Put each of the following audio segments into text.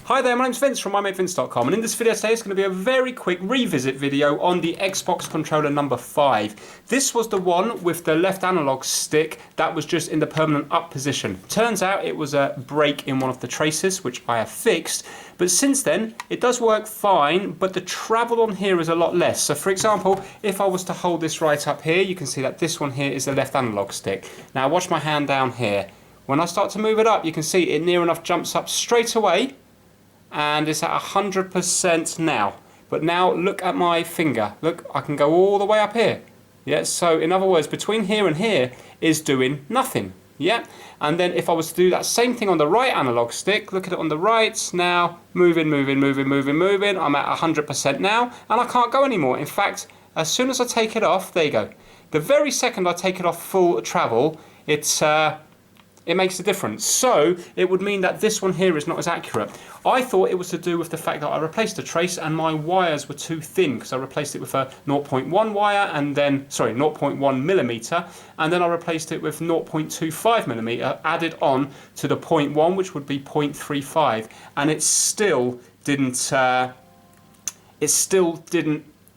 Hi there, my name's Vince from mymatevince.com, and in this video today it's going to be a very quick revisit video on the Xbox controller number 5. This was the one with the left analog stick that was just in the permanent up position. Turns out it was a break in one of the traces, which I have fixed, but since then it does work fine, but the travel on here is a lot less. So for example, if I was to hold this right up here, you can see that this one here is the left analog stick. Now watch my hand down here. When I start to move it up, you can see it near enough jumps up straight away, and it's at 100% now. But now look at my finger. Look, I can go all the way up here. Yeah, so in other words, between here and here is doing nothing. Yeah, and then if I was to do that same thing on the right analog stick, look at it on the right, now moving. I'm at 100% now, and I can't go anymore. In fact, as soon as I take it off, there you go. The very second I take it off full travel, it makes a difference. So it would mean that this one here is not as accurate. I thought it was to do with the fact that I replaced the trace and my wires were too thin, because I replaced it with a 0.1 wire and then, sorry, 0.1 millimeter, and then I replaced it with 0.25 millimeter added on to the 0.1, which would be 0.35, and it still didn't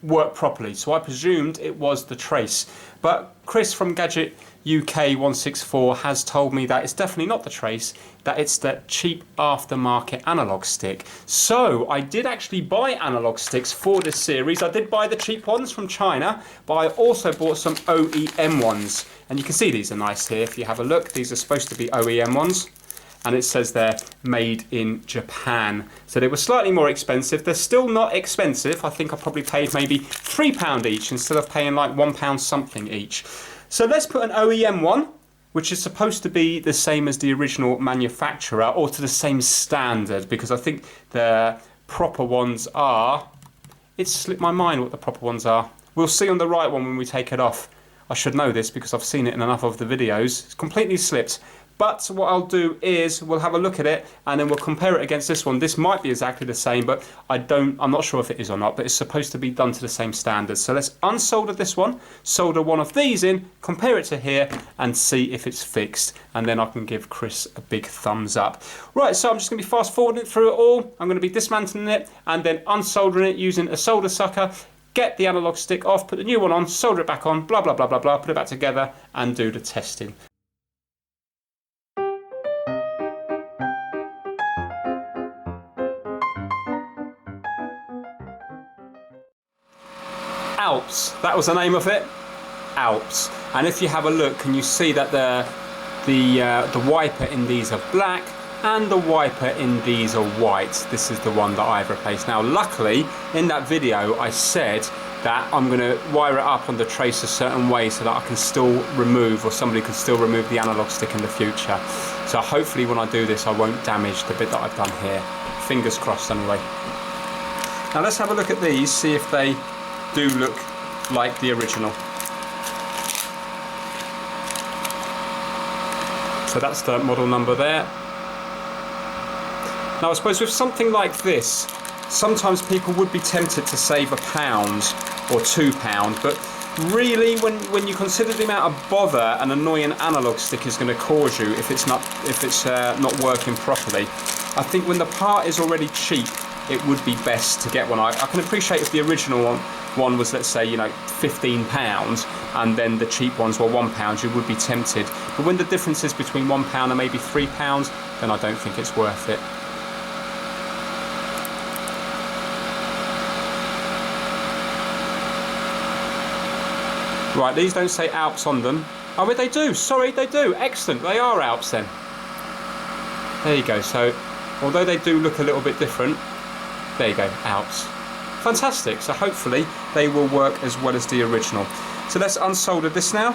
work properly. So I presumed it was the trace. But Chris from Gadget UK 164 has told me that it's definitely not the trace, that it's the cheap aftermarket analog stick. So I did actually buy analog sticks for this series. I did buy the cheap ones from China, but I also bought some OEM ones. And you can see these are nice here if you have a look. These are supposed to be OEM ones. And it says they're made in Japan. So they were slightly more expensive. They're still not expensive. I think I probably paid maybe £3 each instead of paying like £1 something each. So let's put an OEM one, which is supposed to be the same as the original manufacturer, or to the same standard, because I think the proper ones are, it's slipped my mind what the proper ones are. We'll see on the right one when we take it off. I should know this because I've seen it in enough of the videos. It's completely slipped. But what I'll do is we'll have a look at it and then we'll compare it against this one. This might be exactly the same, but I'm not sure if it is or not, but it's supposed to be done to the same standards. So let's unsolder this one, solder one of these in, compare it to here and see if it's fixed. And then I can give Chris a big thumbs up. Right, so I'm just going to be fast forwarding through it all. I'm going to be dismantling it and then unsoldering it using a solder sucker. Get the analog stick off, put the new one on, solder it back on, blah, blah, blah, blah, blah, put it back together and do the testing. Alps, that was the name of it, Alps. And if you have a look, can you see that the wiper in these are black and the wiper in these are white. This is the one that I've replaced. Now luckily in that video I said that I'm going to wire it up on the trace a certain way so that I can still remove, or somebody can still remove the analog stick in the future. So hopefully when I do this I won't damage the bit that I've done here. Fingers crossed anyway. Now let's have a look at these, see if they do look like the original. So that's the model number there. Now I suppose with something like this, sometimes people would be tempted to save £1 or £2, but really when you consider the amount of bother an annoying analog stick is going to cause you if it's not working properly, I think when the part is already cheap, it would be best to get one. I can appreciate if the original one was, let's say, you know, £15 and then the cheap ones were £1, you would be tempted. But when the difference is between £1 and maybe £3, then I don't think it's worth it. Right, these don't say Alps on them. Oh, but they do. Sorry, they do. Excellent. They are Alps then. There you go. So, although they do look a little bit different, there you go, Alps. Fantastic. So hopefully they will work as well as the original. So let's unsolder this now.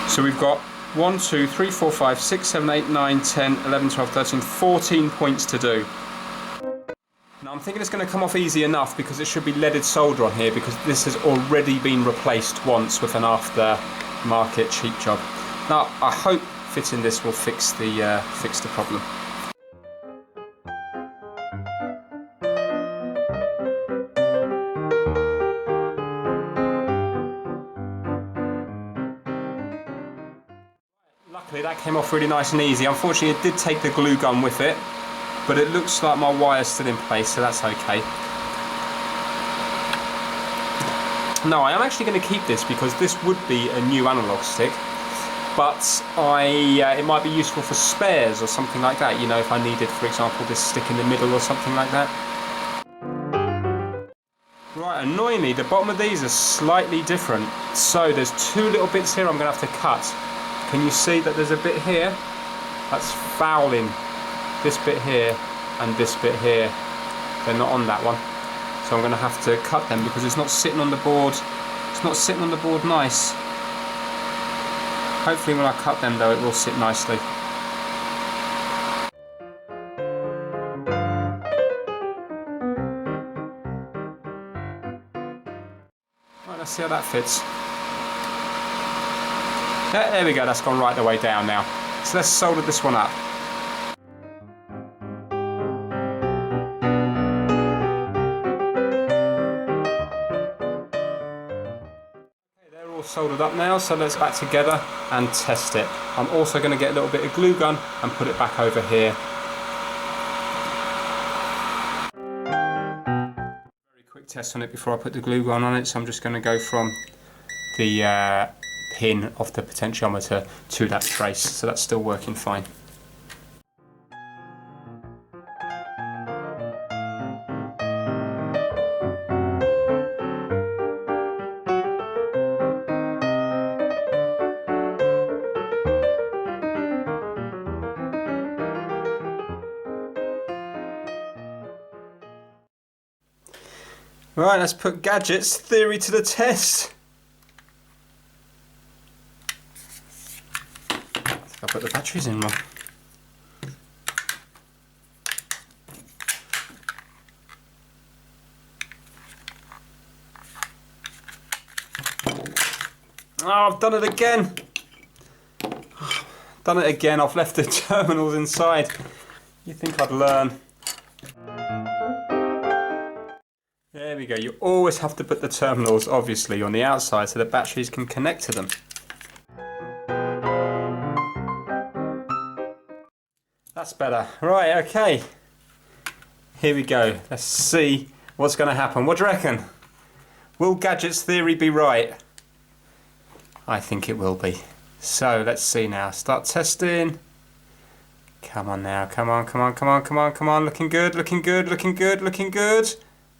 So we've got 1, 2, 3, 4, 5, 6, 7, 8, 9, 10, 11, 12, 13, 14 points to do. Now I'm thinking it's going to come off easy enough because it should be leaded solder on here, because this has already been replaced once with an aftermarket cheap job. Now I hope fitting this will fix the problem. Luckily that came off really nice and easy. Unfortunately it did take the glue gun with it, but it looks like my wire's still in place, so that's okay. No, I am actually going to keep this because this would be a new analog stick, but it might be useful for spares or something like that, you know, if I needed, for example, this stick in the middle or something like that. Right, annoyingly, the bottom of these are slightly different. So there's two little bits here I'm going to have to cut. Can you see that there's a bit here? That's fouling. This bit here and this bit here. They're not on that one. So I'm going to have to cut them because it's not sitting on the board. It's not sitting on the board nice. Hopefully when I cut them though, it will sit nicely. Right, let's see how that fits. Yeah, there we go, that's gone right the way down now. So let's solder this one up. Okay, they're all soldered up now, so let's back together and test it. I'm also going to get a little bit of glue gun and put it back over here. Test on it before I put the glue gun on it, so I'm just going to go from the pin of the potentiometer to that trace, so that's still working fine. Right, let's put Gadget's theory to the test. I think I put the batteries in wrong. Oh, I've done it again. Done it again. I've left the terminals inside. You think I'd learn? There we go. You always have to put the terminals, obviously, on the outside so the batteries can connect to them. That's better. Right, okay. Here we go. Let's see what's going to happen. What do you reckon? Will Gadget's theory be right? I think it will be. So, let's see now. Start testing. Come on now. Come on, come on, come on, come on, come on. Looking good, looking good, looking good, looking good.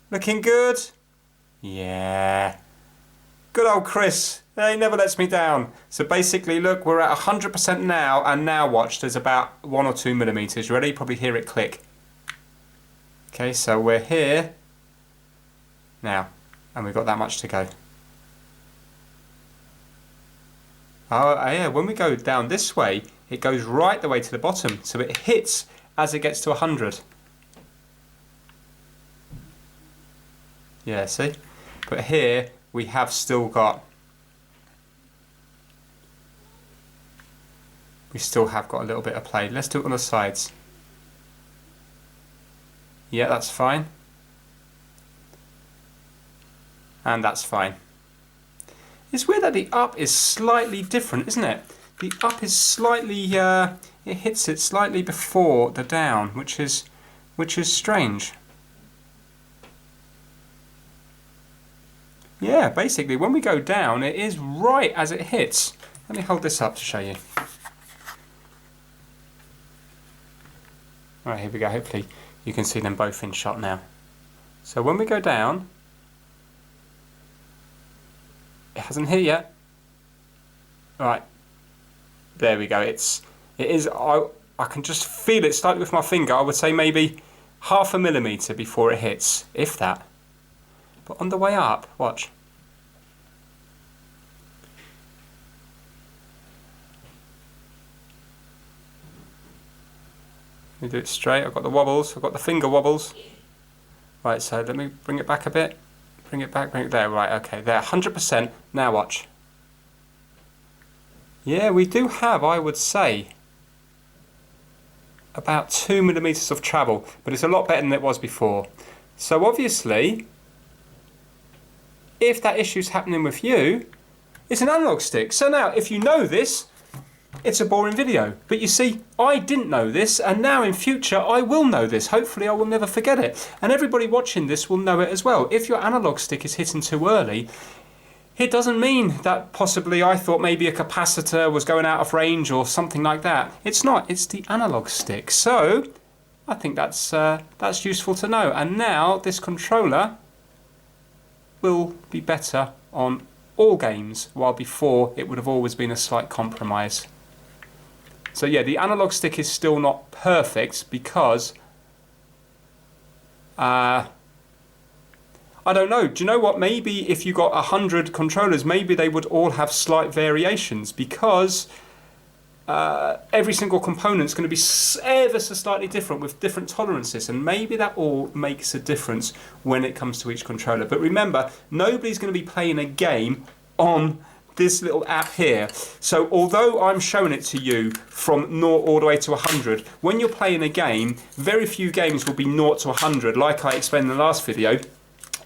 Looking good? Yeah. Good old Chris. He never lets me down. So basically, look, we're at 100% now, and now watch, there's about 1 or 2 millimeters. Ready? Probably hear it click. Okay, so we're here now, and we've got that much to go. Oh, yeah, when we go down this way, it goes right the way to the bottom, so it hits as it gets to 100. Yeah, see? But here we have still got, a little bit of play. Let's do it on the sides. Yeah, that's fine. And that's fine. It's weird that the up is slightly different, isn't it? The up is slightly, it hits it slightly before the down, which is strange. Yeah, basically, when we go down, it is right as it hits. Let me hold this up to show you. Alright, here we go. Hopefully you can see them both in shot now. So when we go down, it hasn't hit yet. Right, there we go. It is. I can just feel it slightly with my finger. I would say maybe 0.5 millimeter before it hits, if that. But on the way up, watch. Let me do it straight. I've got the wobbles. I've got the finger wobbles. Right, so let me bring it back a bit. Bring it back, bring it there. Right, okay, there. 100%. Now watch. Yeah, we do have, I would say, about 2 millimeters of travel, but it's a lot better than it was before. So obviously, if that issue's happening with you, it's an analog stick. So now, if you know this, it's a boring video. But you see, I didn't know this, and now in future I will know this. Hopefully I will never forget it. And everybody watching this will know it as well. If your analog stick is hitting too early, it doesn't mean that possibly I thought maybe a capacitor was going out of range or something like that. It's not, it's the analog stick. So I think that's useful to know. And now this controller will be better on all games, while before it would have always been a slight compromise. So yeah, the analog stick is still not perfect because I don't know. Do you know what? Maybe if you got 100 controllers, maybe they would all have slight variations, because every single component is going to be ever so slightly different with different tolerances, and maybe that all makes a difference when it comes to each controller. But remember, nobody's going to be playing a game on this little app here. So although I'm showing it to you from 0 all the way to 100, when you're playing a game, very few games will be 0 to 100, like I explained in the last video.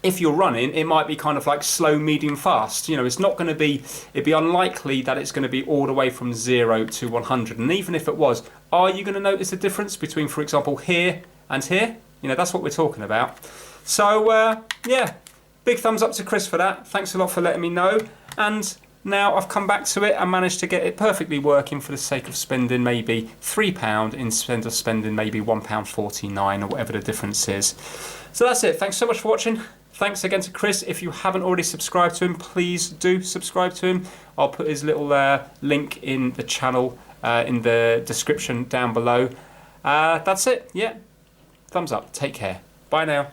If you're running, it might be kind of like slow, medium, fast. You know, it's not going to be, it'd be unlikely that it's going to be all the way from 0 to 100. And even if it was, are you going to notice a difference between, for example, here and here? You know, that's what we're talking about. So, yeah, big thumbs up to Chris for that. Thanks a lot for letting me know. And now I've come back to it and managed to get it perfectly working for the sake of spending maybe £3 instead of spending maybe £1.49 or whatever the difference is. So that's it. Thanks so much for watching. Thanks again to Chris. If you haven't already subscribed to him, please do subscribe to him. I'll put his little link in the channel in the description down below. That's it. Yeah. Thumbs up. Take care. Bye now.